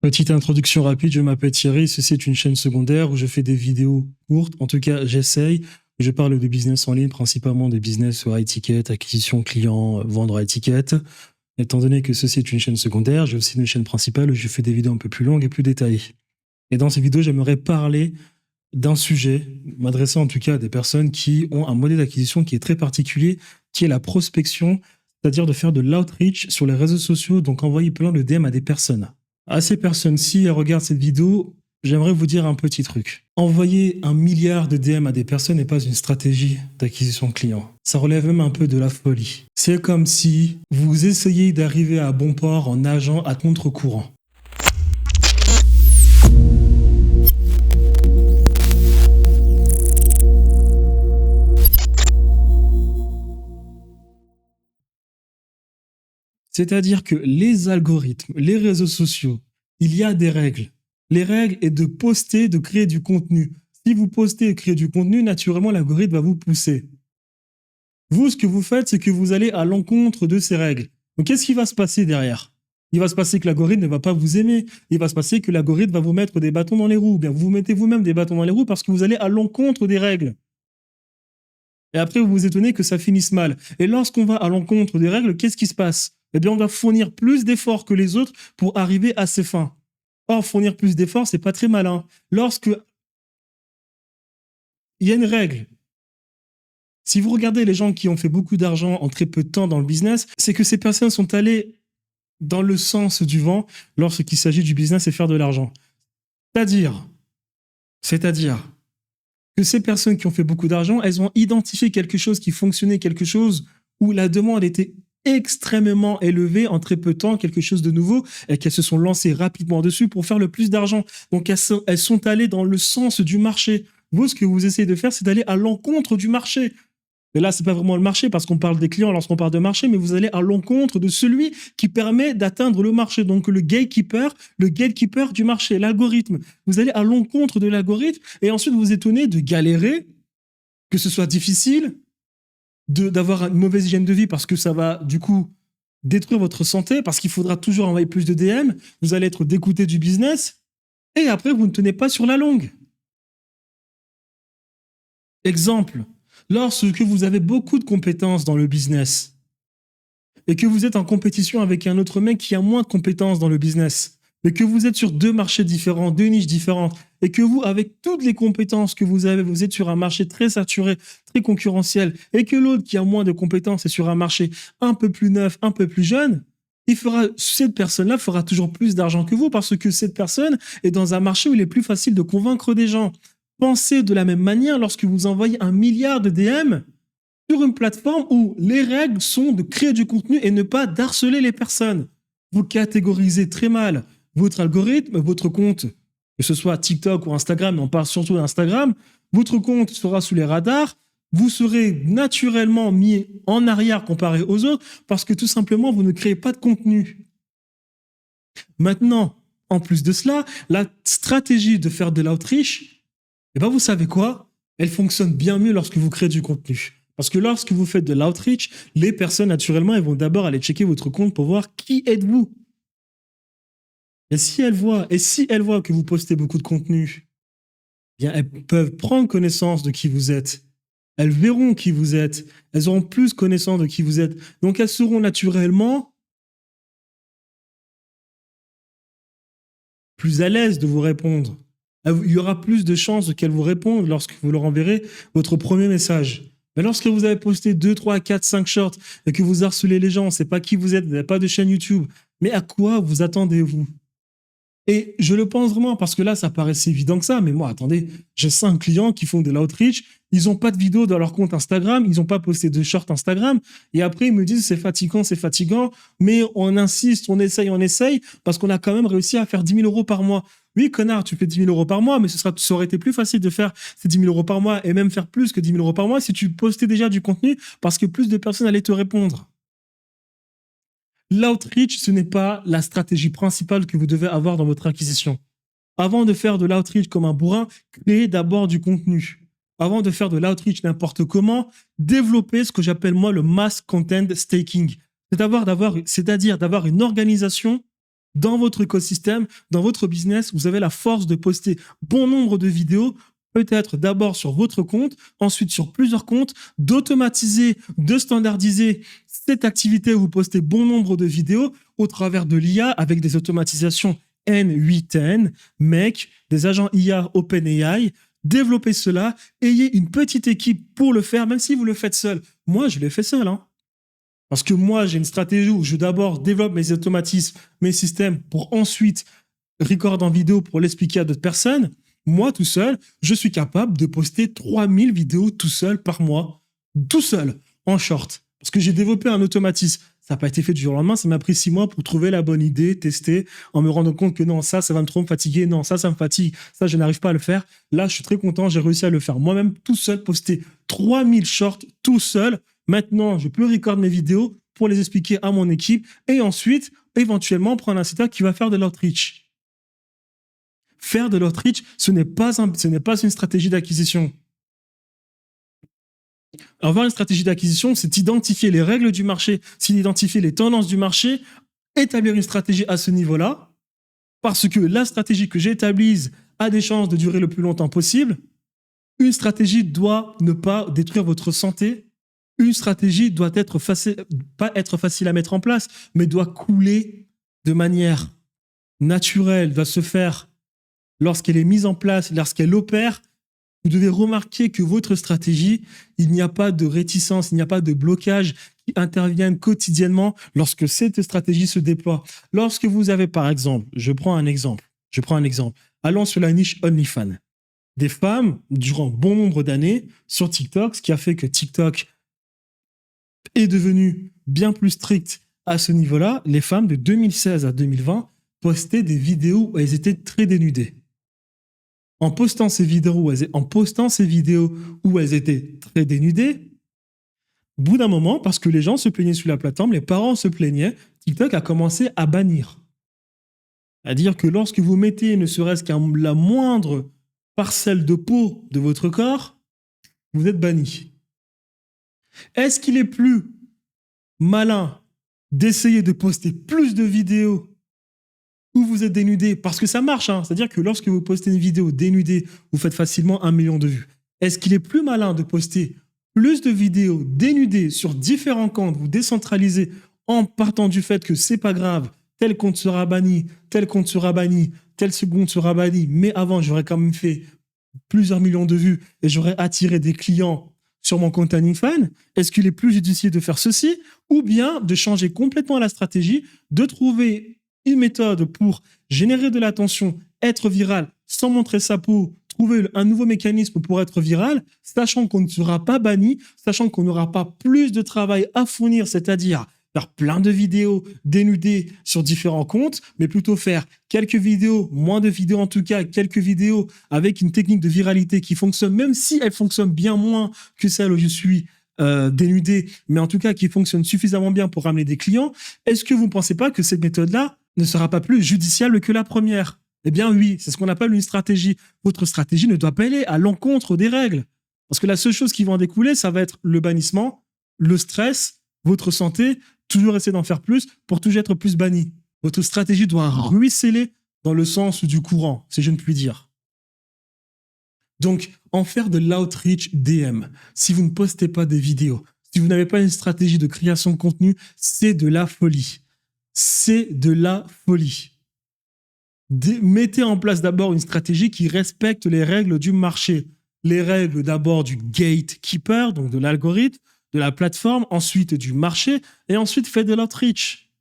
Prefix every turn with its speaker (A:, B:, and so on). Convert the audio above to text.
A: Petite introduction rapide, je m'appelle Thierry, ceci est une chaîne secondaire où je fais des vidéos courtes, en tout cas j'essaye. Je parle de business en ligne, principalement des business sur high ticket, acquisition client, vendre high ticket. Étant donné que ceci est une chaîne secondaire, j'ai aussi une chaîne principale où je fais des vidéos un peu plus longues et plus détaillées. Et dans ces vidéos, j'aimerais parler d'un sujet, m'adresser en tout cas à des personnes qui ont un modèle d'acquisition qui est très particulier, qui est la prospection, c'est-à-dire de faire de l'outreach sur les réseaux sociaux, donc envoyer plein de DM à des personnes. À ces personnes, si elles regardent cette vidéo, j'aimerais vous dire un petit truc. Envoyer 1 milliard de DM à des personnes n'est pas une stratégie d'acquisition client. Ça relève même un peu de la folie. C'est comme si vous essayiez d'arriver à bon port en nageant à contre-courant. C'est-à-dire que les algorithmes, les réseaux sociaux, il y a des règles. Les règles est de poster, de créer du contenu. Si vous postez et créez du contenu, naturellement, l'algorithme va vous pousser. Vous, ce que vous faites, c'est que vous allez à l'encontre de ces règles. Donc, qu'est-ce qui va se passer derrière? Il va se passer que l'algorithme ne va pas vous aimer. Il va se passer que l'algorithme va vous mettre des bâtons dans les roues. Bien, vous vous mettez vous-même des bâtons dans les roues parce que vous allez à l'encontre des règles. Et après, vous vous étonnez que ça finisse mal. Et lorsqu'on va à l'encontre des règles, qu'est-ce qui se passe? Eh bien, on va fournir plus d'efforts que les autres pour arriver à ses fins. Or, fournir plus d'efforts, c'est pas très malin. Lorsque il y a une règle, si vous regardez les gens qui ont fait beaucoup d'argent en très peu de temps dans le business, c'est que ces personnes sont allées dans le sens du vent lorsqu'il s'agit du business et faire de l'argent. C'est-à-dire que ces personnes qui ont fait beaucoup d'argent, elles ont identifié quelque chose qui fonctionnait, quelque chose où la demande était extrêmement élevée en très peu de temps, quelque chose de nouveau, et qu'elles se sont lancées rapidement dessus pour faire le plus d'argent. Donc elles sont allées dans le sens du marché. Vous, ce que vous essayez de faire, c'est d'aller à l'encontre du marché. Mais là, c'est pas vraiment le marché parce qu'on parle des clients lorsqu'on parle de marché, mais vous allez à l'encontre de celui qui permet d'atteindre le marché. Donc le gatekeeper du marché, l'algorithme. Vous allez à l'encontre de l'algorithme et ensuite vous étonnez de galérer, que ce soit difficile, d'avoir une mauvaise hygiène de vie parce que ça va du coup détruire votre santé, parce qu'il faudra toujours envoyer plus de DM, vous allez être dégoûté du business et après vous ne tenez pas sur la longue. Exemple. Lorsque vous avez beaucoup de compétences dans le business et que vous êtes en compétition avec un autre mec qui a moins de compétences dans le business, et que vous êtes sur 2 marchés différents, 2 niches différentes, et que vous, avec toutes les compétences que vous avez, vous êtes sur un marché très saturé, très concurrentiel, et que l'autre qui a moins de compétences est sur un marché un peu plus neuf, un peu plus jeune, cette personne-là fera toujours plus d'argent que vous parce que cette personne est dans un marché où il est plus facile de convaincre des gens. Pensez de la même manière lorsque vous envoyez 1 milliard de DM sur une plateforme où les règles sont de créer du contenu et ne pas d'harceler les personnes. Vous catégorisez très mal votre algorithme, votre compte, que ce soit TikTok ou Instagram, mais on parle surtout d'Instagram, votre compte sera sous les radars, vous serez naturellement mis en arrière comparé aux autres parce que tout simplement, vous ne créez pas de contenu. Maintenant, en plus de cela, la stratégie de faire de l'outreach, et bien vous savez quoi? Elle fonctionne bien mieux lorsque vous créez du contenu. Parce que lorsque vous faites de l'outreach, les personnes, naturellement, elles vont d'abord aller checker votre compte pour voir qui êtes-vous. Et si elles voient que vous postez beaucoup de contenu, bien elles peuvent prendre connaissance de qui vous êtes. Elles verront qui vous êtes. Elles auront plus connaissance de qui vous êtes. Donc elles seront naturellement plus à l'aise de vous répondre. Il y aura plus de chances qu'elles vous répondent lorsque vous leur enverrez votre premier message. Mais lorsque vous avez posté 2, 3, 4, 5 shorts et que vous harcelez les gens, on ne sait pas qui vous êtes, vous n'avez pas de chaîne YouTube, mais à quoi vous attendez-vous? Et je le pense vraiment parce que là, ça paraissait évident que ça. Mais moi, attendez, j'ai 5 clients qui font de l'outreach. Ils n'ont pas de vidéo dans leur compte Instagram. Ils n'ont pas posté de short Instagram. Et après, ils me disent c'est fatigant. Mais on insiste, on essaye parce qu'on a quand même réussi à faire 10 000 euros par mois. Oui, connard, tu fais 10 000 euros par mois, mais ça aurait été plus facile de faire ces 10 000 euros par mois et même faire plus que 10 000 euros par mois si tu postais déjà du contenu parce que plus de personnes allaient te répondre. L'outreach, ce n'est pas la stratégie principale que vous devez avoir dans votre acquisition. Avant de faire de l'outreach comme un bourrin, créez d'abord du contenu. Avant de faire de l'outreach n'importe comment, développez ce que j'appelle moi le mass content staking. C'est-à-dire d'avoir une organisation dans votre écosystème, dans votre business, vous avez la force de poster bon nombre de vidéos, peut-être d'abord sur votre compte, ensuite sur plusieurs comptes, d'automatiser, de standardiser cette activité où vous postez bon nombre de vidéos au travers de l'IA avec des automatisations N8N, MEC, des agents IA OpenAI. Développez cela, ayez une petite équipe pour le faire, même si vous le faites seul. Moi, je l'ai fait seul, hein. Parce que moi, j'ai une stratégie où je d'abord développe mes automatismes, mes systèmes pour ensuite record en vidéo pour l'expliquer à d'autres personnes. Moi, tout seul, je suis capable de poster 3000 vidéos tout seul par mois. Tout seul, en short. Parce que j'ai développé un automatisme. Ça n'a pas été fait du jour au lendemain. Ça m'a pris 6 mois pour trouver la bonne idée, tester, en me rendant compte que non, ça va me fatiguer. Non, ça me fatigue. Ça, je n'arrive pas à le faire. Là, je suis très content. J'ai réussi à le faire moi-même, tout seul, poster 3000 shorts tout seul. Maintenant, je peux record mes vidéos pour les expliquer à mon équipe et ensuite, éventuellement, prendre un site qui va faire de l'outreach. Faire de l'outreach, ce n'est pas une stratégie d'acquisition. Avoir une stratégie d'acquisition, c'est identifier les règles du marché, c'est identifier les tendances du marché, établir une stratégie à ce niveau-là, parce que la stratégie que j'établisse a des chances de durer le plus longtemps possible. Une stratégie doit ne pas détruire votre santé. Une stratégie doit pas être facile à mettre en place, mais doit couler de manière naturelle, doit se faire lorsqu'elle est mise en place, lorsqu'elle opère. Vous devez remarquer que votre stratégie, il n'y a pas de réticence, il n'y a pas de blocage qui interviennent quotidiennement lorsque cette stratégie se déploie. Lorsque vous avez, par exemple, je prends un exemple. Allons sur la niche OnlyFans. Des femmes, durant bon nombre d'années, sur TikTok, ce qui a fait que TikTok est devenu bien plus strict à ce niveau-là, les femmes de 2016 à 2020 postaient des vidéos où elles étaient très dénudées. En postant ces vidéos où elles étaient très dénudées, au bout d'un moment, parce que les gens se plaignaient sur la plateforme, les parents se plaignaient, TikTok a commencé à bannir. C'est-à-dire que lorsque vous mettez ne serait-ce qu'à la moindre parcelle de peau de votre corps, vous êtes banni. Est-ce qu'il est plus malin d'essayer de poster plus de vidéos où vous êtes dénudé, parce que ça marche, hein. C'est-à-dire que lorsque vous postez une vidéo dénudée, vous faites facilement 1 million de vues. Est-ce qu'il est plus malin de poster plus de vidéos dénudées sur différents comptes, vous décentralisez en partant du fait que c'est pas grave, tel compte sera banni, tel compte sera banni, tel second sera banni, mais avant j'aurais quand même fait plusieurs millions de vues et j'aurais attiré des clients sur mon compte OnlyFans? Est-ce qu'il est plus judicieux de faire ceci ou bien de changer complètement la stratégie, de trouver une méthode pour générer de l'attention, être viral sans montrer sa peau, trouver un nouveau mécanisme pour être viral, sachant qu'on ne sera pas banni, sachant qu'on n'aura pas plus de travail à fournir, c'est-à-dire faire plein de vidéos dénudées sur différents comptes, mais plutôt faire quelques vidéos, moins de vidéos en tout cas, quelques vidéos avec une technique de viralité qui fonctionne, même si elle fonctionne bien moins que celle où je suis dénudé, mais en tout cas qui fonctionne suffisamment bien pour ramener des clients. Est-ce que vous ne pensez pas que cette méthode-là ne sera pas plus judiciable que la première? Eh bien oui, c'est ce qu'on appelle une stratégie. Votre stratégie ne doit pas aller à l'encontre des règles. Parce que la seule chose qui va en découler, ça va être le bannissement, le stress, votre santé, toujours essayer d'en faire plus pour toujours être plus banni. Votre stratégie doit ruisseler dans le sens du courant, si je ne puis dire. Donc, en faire de l'outreach DM, si vous ne postez pas des vidéos, si vous n'avez pas une stratégie de création de contenu, c'est de la folie. C'est de la folie. Mettez en place d'abord une stratégie qui respecte les règles du marché. Les règles d'abord du gatekeeper, donc de l'algorithme, de la plateforme, ensuite du marché, et ensuite faites de l'outreach.